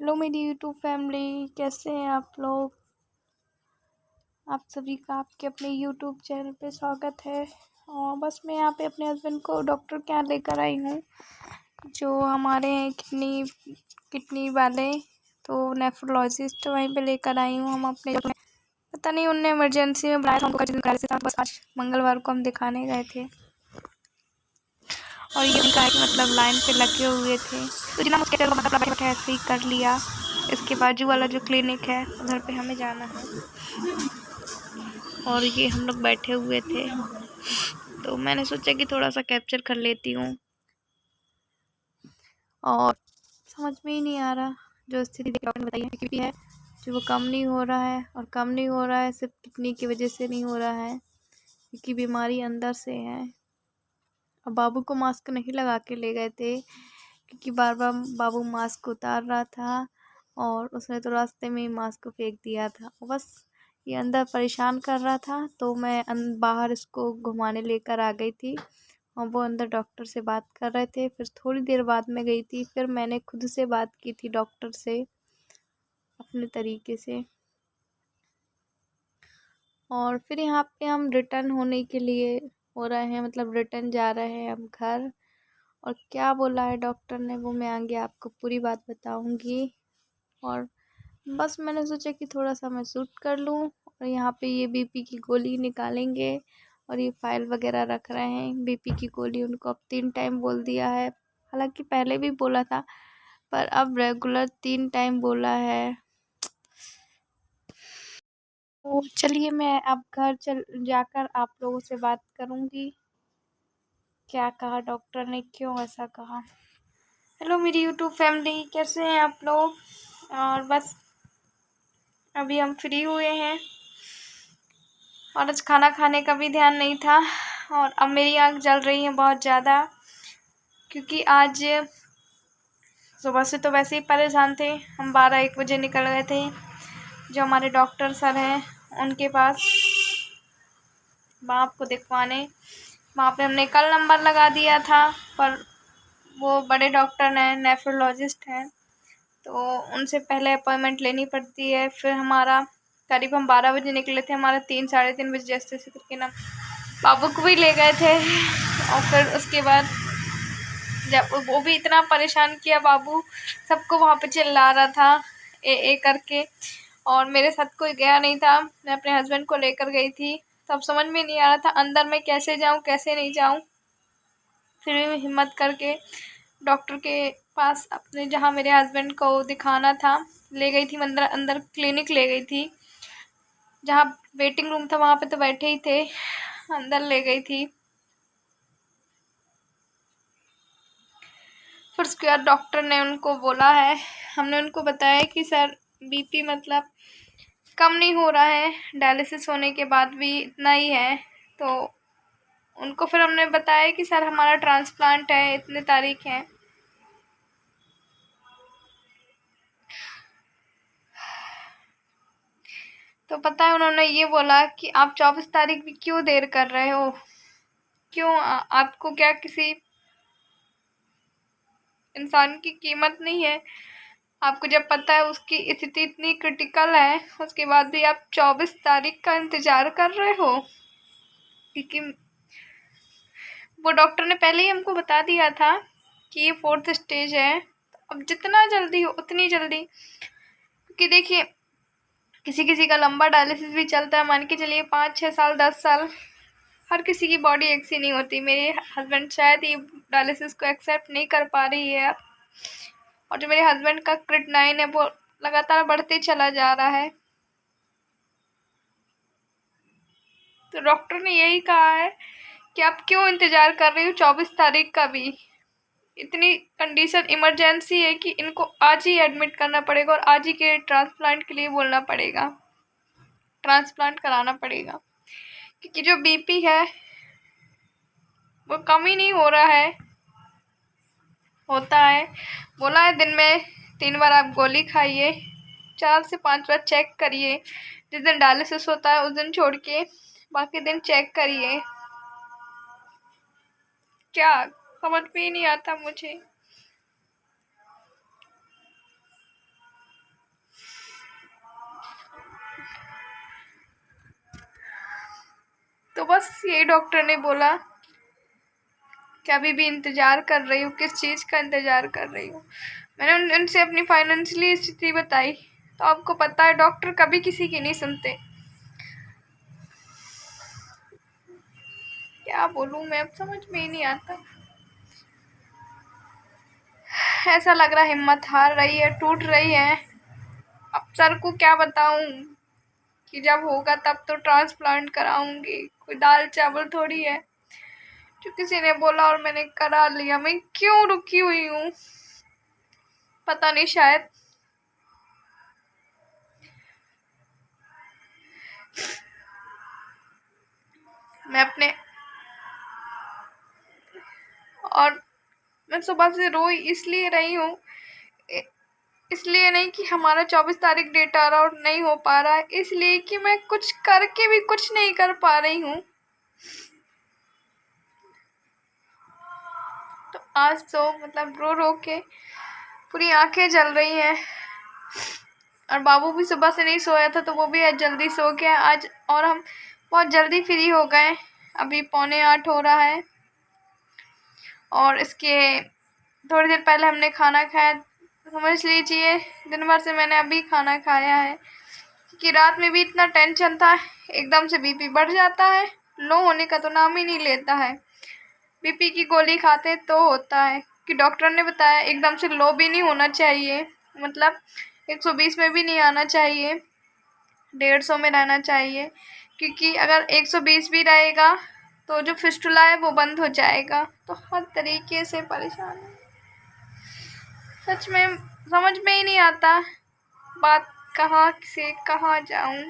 Hello मेरी YouTube family, कैसे हैं आप लोग। आप सभी का आपके अपने यूट्यूब चैनल पे स्वागत है। और बस मैं यहाँ पे अपने हस्बैंड को डॉक्टर के यहाँ लेकर आई हूँ, जो हमारे हैं किडनी वाले। तो नेफ्रोलॉजिस्ट वहीं पे लेकर आई हूँ। हम अपने पता नहीं उनने इमरजेंसी में बुलाया था हमको, बस आज मंगलवार को हम दिखाने गए थे। और ये भी कहा कि मतलब लाइन पे लगे हुए थे, तो जितना मुझे मतलब ऐसे ही कर लिया। इसके बाजू वाला जो क्लिनिक है उधर पे हमें जाना है, और ये हम लोग बैठे हुए थे, तो मैंने सोचा कि थोड़ा सा कैप्चर कर लेती हूँ। और समझ में ही नहीं आ रहा जो स्थिति डॉक्टर ने बताई है, क्योंकि है जो वो कम नहीं हो रहा है, और कम नहीं हो रहा है सिर्फ किडनी की वजह से नहीं हो रहा है, क्योंकि बीमारी अंदर से है। और बाबू को मास्क नहीं लगा के ले गए थे, क्योंकि बार बार बाबू मास्क उतार रहा था, और उसने तो रास्ते में ही मास्क फेंक दिया था। बस ये अंदर परेशान कर रहा था, तो मैं बाहर इसको घुमाने लेकर आ गई थी, और वो अंदर डॉक्टर से बात कर रहे थे। फिर थोड़ी देर बाद में गई थी, फिर मैंने खुद से बात की थी डॉक्टर से अपने तरीके से। और फिर यहाँ पे हम रिटर्न होने के लिए हो रहे हैं, मतलब रिटर्न जा रहे हैं हम घर। और क्या बोला है डॉक्टर ने वो मैं आगे आपको पूरी बात बताऊंगी। और बस मैंने सोचा कि थोड़ा सा मैं शूट कर लूँ। और यहाँ पे ये बीपी की गोली निकालेंगे, और ये फाइल वगैरह रख रहे हैं। बीपी की गोली उनको अब 3 टाइम बोल दिया है, हालांकि पहले भी बोला था, पर अब रेगुलर 3 टाइम बोला है। तो चलिए मैं अब घर जाकर आप लोगों से बात करूँगी, क्या कहा डॉक्टर ने, क्यों ऐसा कहा। हेलो मेरी यूट्यूब फैमिली, कैसे हैं आप लोग। और बस अभी हम फ्री हुए हैं, और आज खाना खाने का भी ध्यान नहीं था। और अब मेरी आँख जल रही है बहुत ज़्यादा, क्योंकि आज सुबह से तो वैसे ही परेशान थे। हम 12-1 बजे निकल गए थे जो हमारे डॉक्टर सर हैं उनके पास बाप को दिखवाने। वहाँ पे हमने कल नंबर लगा दिया था, पर वो बड़े डॉक्टर हैं, नेफ्रोलॉजिस्ट हैं, तो उनसे पहले अपॉइंटमेंट लेनी पड़ती है। फिर हमारा करीब हम 12 बजे निकले थे, हमारा 3-3:30 बजे जैसे करके ना बाबू को भी ले गए थे। और फिर उसके बाद जब वो भी इतना परेशान किया, बाबू सबको वहाँ पे चिल्ला रहा था ए करके, और मेरे साथ कोई गया नहीं था। मैं अपने हस्बैंड को लेकर गई थी, तब समझ में नहीं आ रहा था अंदर में कैसे जाऊँ कैसे नहीं जाऊँ। फिर भी हिम्मत करके डॉक्टर के पास अपने, जहाँ मेरे हस्बैंड को दिखाना था, ले गई थी। अंदर अंदर क्लिनिक ले गई थी, जहाँ वेटिंग रूम था वहाँ पे तो बैठे ही थे, अंदर ले गई थी। फिर उसके बाद डॉक्टर ने उनको बोला है, हमने उनको बताया कि सर बीपी मतलब कम नहीं हो रहा है, डायलिसिस होने के बाद भी इतना ही है। तो उनको फिर हमने बताया कि सर हमारा ट्रांसप्लांट है, इतने तारीख है। तो पता है उन्होंने ये बोला कि आप 24 तारीख भी क्यों देर कर रहे हो, क्यों आपको क्या किसी इंसान की कीमत नहीं है। आपको जब पता है उसकी स्थिति इतनी क्रिटिकल है, उसके बाद भी आप 24 तारीख का इंतज़ार कर रहे हो, क्योंकि वो डॉक्टर ने पहले ही हमको बता दिया था कि ये 4th स्टेज है। अब जितना जल्दी हो उतनी जल्दी, क्योंकि देखिए किसी किसी का लंबा डायलिसिस भी चलता है, मान के चलिए 5-6 साल 10 साल। हर किसी की बॉडी एक सी नहीं होती। मेरे हस्बैंड शायद ये डायलिसिस को एक्सेप्ट नहीं कर पा रही है अब, और जो मेरे हस्बैंड का क्रिएटिनिन है वो लगातार बढ़ते चला जा रहा है। तो डॉक्टर ने यही कहा है कि आप क्यों इंतज़ार कर रही हो 24 तारीख का भी। इतनी कंडीशन इमरजेंसी है कि इनको आज ही एडमिट करना पड़ेगा, और आज ही के ट्रांसप्लांट के लिए बोलना पड़ेगा, ट्रांसप्लांट कराना पड़ेगा, क्योंकि जो बीपी है वो कम ही नहीं हो रहा है, होता है। बोला है दिन में 3 बार आप गोली खाइए, 4 से 5 बार चेक करिए, जिस दिन डायलिसिस होता है उस दिन छोड़ के बाकी दिन चेक करिए। क्या समझ में ही नहीं आता मुझे। तो बस यही डॉक्टर ने बोला कि अभी भी इंतज़ार कर रही हूँ। किस चीज़ का इंतज़ार कर रही हूँ? मैंने उनसे अपनी फाइनेंशियली स्थिति बताई, तो आपको पता है डॉक्टर कभी किसी की नहीं सुनते। क्या बोलूँ मैं, अब समझ में ही नहीं आता। ऐसा लग रहा है हिम्मत हार रही है, टूट रही है। अब सर को क्या बताऊँ कि जब होगा तब तो ट्रांसप्लांट कराऊंगी। कोई दाल चावल थोड़ी है जो किसी ने बोला और मैंने करा लिया। मैं क्यों रुकी हुई हूँ पता नहीं, शायद मैं अपने, और मैं सुबह से रोई इसलिए रही हूँ, इसलिए नहीं कि हमारा 24 तारीख डेट आ रहा और नहीं हो पा रहा है, इसलिए कि मैं कुछ करके भी कुछ नहीं कर पा रही हूँ। तो आज तो मतलब रो रो के पूरी आंखें जल रही हैं। और बाबू भी सुबह से नहीं सोया था, तो वो भी आज जल्दी सो गया आज, और हम बहुत जल्दी फ्री हो गए। अभी 7:45 हो रहा है और इसके थोड़ी देर पहले हमने खाना खाया। समझ लीजिए दिन भर से मैंने अभी खाना खाया है, कि रात में भी इतना टेंशन था। एकदम से बीपी बढ़ जाता है, लो होने का तो नाम ही नहीं लेता है। बीपी की गोली खाते तो होता है, कि डॉक्टर ने बताया एकदम से लो भी नहीं होना चाहिए, मतलब 120 में भी नहीं आना चाहिए, 150 में रहना चाहिए, क्योंकि अगर 120 भी रहेगा तो जो फिस्टुला है वो बंद हो जाएगा। तो हर तरीके से परेशान है, सच में समझ में ही नहीं आता बात कहाँ से कहाँ जाऊँ।